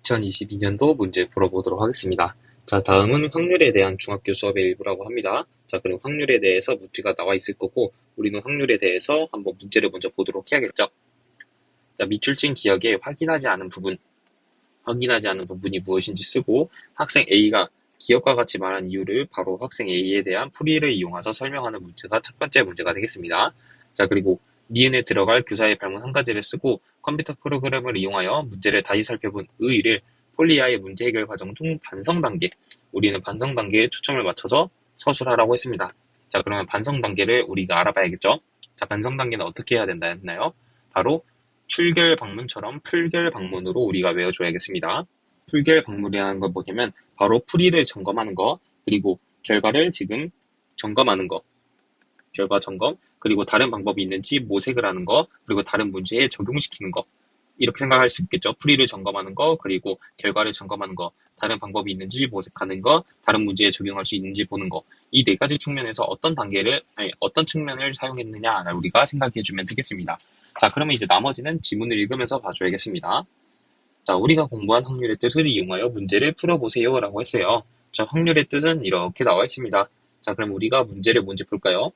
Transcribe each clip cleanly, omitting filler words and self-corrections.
2022년도 문제 풀어보도록 하겠습니다. 자, 다음은 확률에 대한 중학교 수업의 일부라고 합니다. 자, 그럼 확률에 대해서 문제가 나와 있을 거고, 우리는 확률에 대해서 한번 문제를 먼저 보도록 해야겠죠. 자, 밑줄친 기억에 확인하지 않은 부분이 무엇인지 쓰고, 학생 A가 기억과 같이 말한 이유를 바로 학생 A에 대한 풀이를 이용해서 설명하는 문제가 첫 번째 문제가 되겠습니다. 자, 그리고 니은에 들어갈 교사의 발문 한 가지를 쓰고 컴퓨터 프로그램을 이용하여 문제를 다시 살펴본 의의를 폴리아의 문제 해결 과정 중 반성 단계, 우리는 반성 단계에 초점을 맞춰서 서술하라고 했습니다. 자, 그러면 반성 단계를 우리가 알아봐야겠죠? 자, 반성 단계는 어떻게 해야 된다 했나요? 바로 출결 방문처럼 풀결 방문으로 우리가 외워줘야겠습니다. 풀결 방문이라는 걸 뭐냐면 바로 풀이를 점검하는 거, 그리고 결과를 지금 점검하는 거, 결과 점검, 그리고 다른 방법이 있는지 모색을 하는 거, 그리고 다른 문제에 적용시키는 거, 이렇게 생각할 수 있겠죠. 풀이를 점검하는 거, 그리고 결과를 점검하는 거, 다른 방법이 있는지 모색하는 거, 다른 문제에 적용할 수 있는지 보는 거. 이 네 가지 측면에서 어떤 측면을 사용했느냐를 우리가 생각해주면 되겠습니다. 자, 그러면 이제 나머지는 지문을 읽으면서 봐줘야겠습니다. 자, 우리가 공부한 확률의 뜻을 이용하여 문제를 풀어보세요 라고 했어요. 자, 확률의 뜻은 이렇게 나와 있습니다. 자, 그럼 우리가 문제를 먼저 볼까요?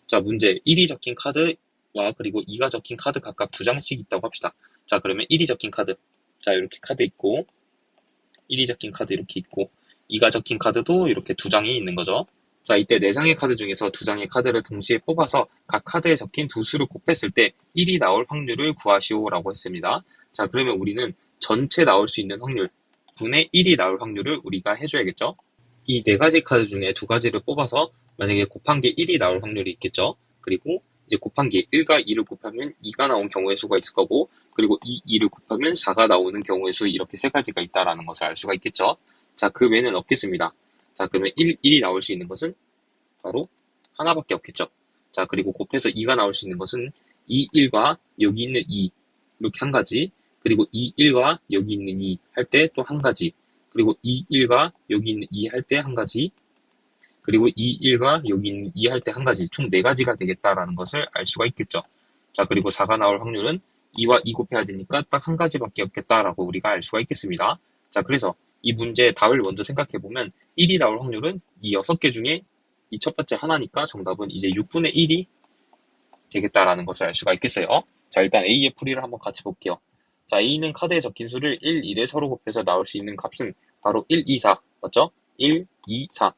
자, 문제 1이 적힌 카드와 그리고 2가 적힌 카드 각각 2장씩 있다고 합시다. 자, 그러면 1이 적힌 카드. 자, 이렇게 카드 있고, 1이 적힌 카드 이렇게 있고, 2가 적힌 카드도 이렇게 2장이 있는 거죠. 자, 이때 4장의 카드 중에서 2장의 카드를 동시에 뽑아서 각 카드에 적힌 두 수를 곱했을 때 1이 나올 확률을 구하시오 라고 했습니다. 자, 그러면 우리는 전체 나올 수 있는 확률, 분의 1이 나올 확률을 우리가 해줘야겠죠. 이 4가지 카드 중에 2가지를 뽑아서 만약에 곱한 게 1이 나올 확률이 있겠죠. 그리고 이제 곱한 게 1과 2를 곱하면 2가 나온 경우의 수가 있을 거고, 그리고 2를 곱하면 4가 나오는 경우의 수, 이렇게 3가지가 있다라는 것을 알 수가 있겠죠. 자, 그 외에는 없겠습니다. 자, 그러면 1이 나올 수 있는 것은 바로 하나밖에 없겠죠. 자, 그리고 곱해서 2가 나올 수 있는 것은 2, 1과 여기 있는 2, 이렇게 한 가지, 그리고 2, 1과 여기 있는 2 할 때 또 한 가지, 그리고 2, 1과 여기 있는 2 할 때 한 가지, 그리고 2, 1과 여기 있는 2 할 때 한 가지, 총 4가지가 되겠다라는 것을 알 수가 있겠죠. 자, 그리고 4가 나올 확률은 2와 2 곱해야 되니까 딱 한 가지밖에 없겠다라고 우리가 알 수가 있겠습니다. 자, 그래서 이 문제의 답을 먼저 생각해보면 1이 나올 확률은 이 6개 중에 이 첫 번째 하나니까 정답은 이제 6분의 1이 되겠다라는 것을 알 수가 있겠어요. 자, 일단 A의 풀이를 한번 같이 볼게요. 자, A는 카드에 적힌 수를 1, 1에 서로 곱해서 나올 수 있는 값은 바로 1, 2, 4. 맞죠? 1, 2, 4.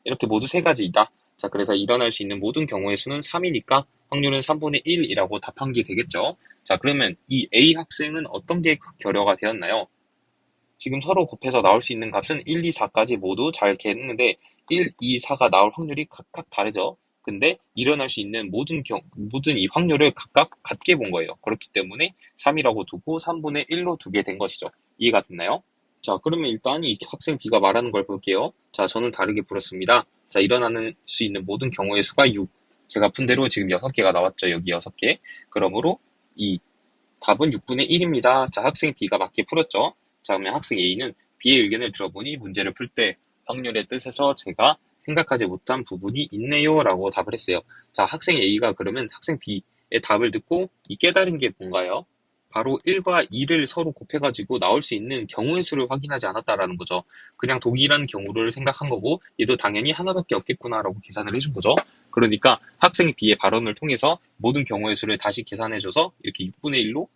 이렇게 모두 3가지이다. 자, 그래서 일어날 수 있는 모든 경우의 수는 3이니까 확률은 3분의 1이라고 답한 게 되겠죠. 자, 그러면 이 A 학생은 어떤 게 결여가 되었나요? 지금 서로 곱해서 나올 수 있는 값은 1, 2, 4까지 모두 잘 했는데 1, 2, 4가 나올 확률이 각각 다르죠. 근데 일어날 수 있는 모든 이 확률을 각각 같게 본 거예요. 그렇기 때문에 3이라고 두고 3분의 1로 두게 된 것이죠. 이해가 됐나요? 자, 그러면 일단 이 학생 B가 말하는 걸 볼게요. 자, 저는 다르게 풀었습니다. 자, 일어나는 수 있는 모든 경우의 수가 6. 제가 푼 대로 지금 6개가 나왔죠. 여기 6개. 그러므로 이 답은 6분의 1입니다. 자, 학생 B가 맞게 풀었죠. 자, 그러면 학생 A는 B의 의견을 들어보니 문제를 풀 때 확률의 뜻에서 제가 생각하지 못한 부분이 있네요 라고 답을 했어요. 자, 학생 A가 그러면 학생 B의 답을 듣고 이 깨달은 게 뭔가요? 바로 1과 2를 서로 곱해가지고 나올 수 있는 경우의 수를 확인하지 않았다라는 거죠. 그냥 동일한 경우를 생각한 거고 얘도 당연히 하나밖에 없겠구나라고 계산을 해준 거죠. 그러니까 학생 B의 발언을 통해서 모든 경우의 수를 다시 계산해줘서 이렇게 6분의 1로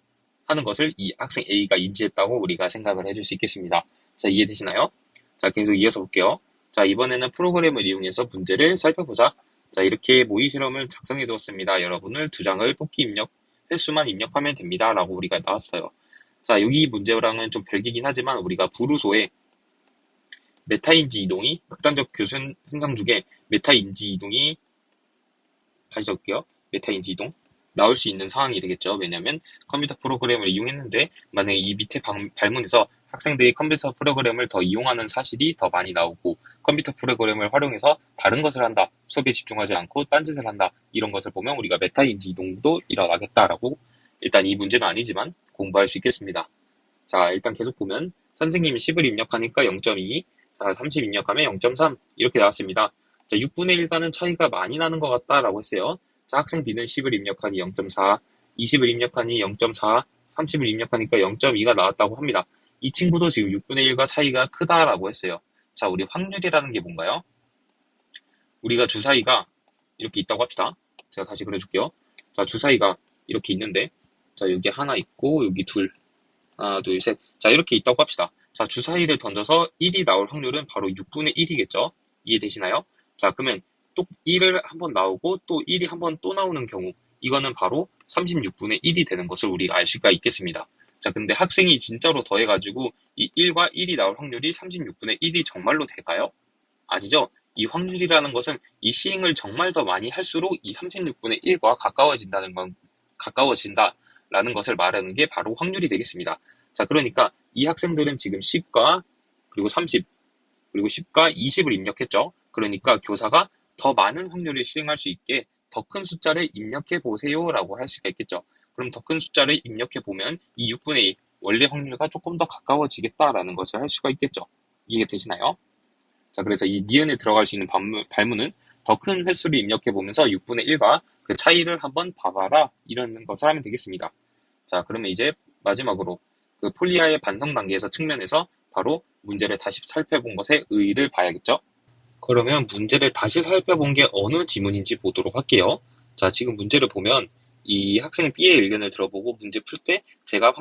하는 것을 이 학생 A가 인지했다고 우리가 생각을 해줄 수 있겠습니다. 자, 이해되시나요? 자, 계속 이어서 볼게요. 자, 이번에는 프로그램을 이용해서 문제를 살펴보자. 자, 이렇게 모의 실험을 작성해 두었습니다. 여러분을 2장을 뽑기 횟수만 입력하면 됩니다. 라고 우리가 나왔어요. 자, 여기 문제랑은 좀 별개긴 하지만 우리가 부루소에 메타인지 이동이 극단적 교순 현상 중에 메타인지 이동이 다시 적을게요. 메타인지 이동 나올 수 있는 상황이 되겠죠. 왜냐하면 컴퓨터 프로그램을 이용했는데 만약에 이 밑에 발문에서 학생들이 컴퓨터 프로그램을 더 이용하는 사실이 더 많이 나오고 컴퓨터 프로그램을 활용해서 다른 것을 한다. 수업에 집중하지 않고 딴짓을 한다. 이런 것을 보면 우리가 메타인지 이동도 일어나겠다라고 일단 이 문제는 아니지만 공부할 수 있겠습니다. 자, 일단 계속 보면 선생님이 10을 입력하니까 0.2, 자, 30 입력하면 0.3 이렇게 나왔습니다. 자, 6분의 1과는 차이가 많이 나는 것 같다라고 했어요. 자, 학생 B는 10을 입력하니 0.4, 20을 입력하니 0.4, 30을 입력하니까 0.2가 나왔다고 합니다. 이 친구도 지금 6분의 1과 차이가 크다라고 했어요. 자, 우리 확률이라는 게 뭔가요? 우리가 주사위가 이렇게 있다고 합시다. 제가 다시 그려줄게요. 자, 주사위가 이렇게 있는데, 자, 여기 하나 있고, 여기 둘, 하나, 둘, 셋. 자, 이렇게 있다고 합시다. 자, 주사위를 던져서 1이 나올 확률은 바로 6분의 1이겠죠? 이해되시나요? 자, 그러면 또 1을 한번 나오고 또 1이 한번 또 나오는 경우, 이거는 바로 36분의 1이 되는 것을 우리가 알 수가 있겠습니다. 자, 근데 학생이 진짜로 더해가지고 이 1과 1이 나올 확률이 36분의 1이 정말로 될까요? 아니죠? 이 확률이라는 것은 이 시행을 정말 더 많이 할수록 이 36분의 1과 가까워진다라는 것을 말하는 게 바로 확률이 되겠습니다. 자, 그러니까 이 학생들은 지금 10과 그리고 30 그리고 10과 20을 입력했죠. 그러니까 교사가 더 많은 확률을 실행할 수 있게 더 큰 숫자를 입력해 보세요라고 할 수가 있겠죠. 그럼 더 큰 숫자를 입력해 보면 이 6분의 1 원래 확률과 조금 더 가까워지겠다라는 것을 할 수가 있겠죠. 이해되시나요? 자, 그래서 이 니은에 들어갈 수 있는 발문은 더 큰 횟수를 입력해 보면서 6분의 1과 그 차이를 한번 봐봐라 이런 것을 하면 되겠습니다. 자, 그러면 이제 마지막으로 그 폴리아의 반성 단계에서 측면에서 바로 문제를 다시 살펴본 것의 의의를 봐야겠죠? 그러면 문제를 다시 살펴본 게 어느 지문인지 보도록 할게요. 자, 지금 문제를 보면 이 학생 B의 의견을 들어보고 문제 풀 때 제가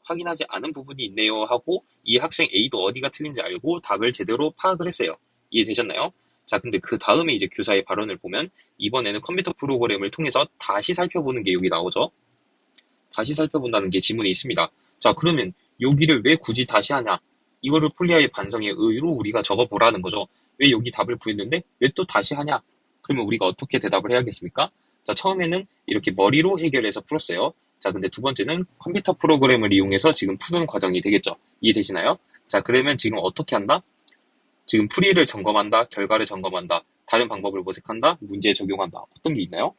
확인하지 않은 부분이 있네요 하고 이 학생 A도 어디가 틀린지 알고 답을 제대로 파악을 했어요. 이해되셨나요? 자, 근데 그 다음에 이제 교사의 발언을 보면 이번에는 컴퓨터 프로그램을 통해서 다시 살펴보는 게 여기 나오죠. 다시 살펴본다는 게 지문에 있습니다. 자, 그러면 여기를 왜 굳이 다시 하냐? 이거를 폴리아의 반성의 의의로 우리가 적어보라는 거죠. 왜 여기 답을 구했는데 왜 또 다시 하냐? 그러면 우리가 어떻게 대답을 해야겠습니까? 자, 처음에는 이렇게 머리로 해결해서 풀었어요. 자, 근데 두 번째는 컴퓨터 프로그램을 이용해서 지금 푸는 과정이 되겠죠. 이해되시나요? 자, 그러면 지금 어떻게 한다? 지금 풀이를 점검한다, 결과를 점검한다, 다른 방법을 모색한다, 문제에 적용한다. 어떤 게 있나요?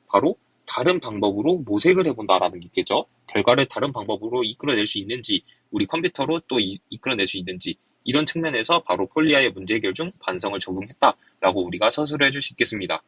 바로 다른 방법으로 모색을 해본다라는 게 있겠죠. 결과를 다른 방법으로 이끌어낼 수 있는지, 우리 컴퓨터로 또 이끌어낼 수 있는지, 이런 측면에서 바로 폴리아의 문제 해결 중 반성을 적용했다라고 우리가 서술을 해줄 수 있겠습니다.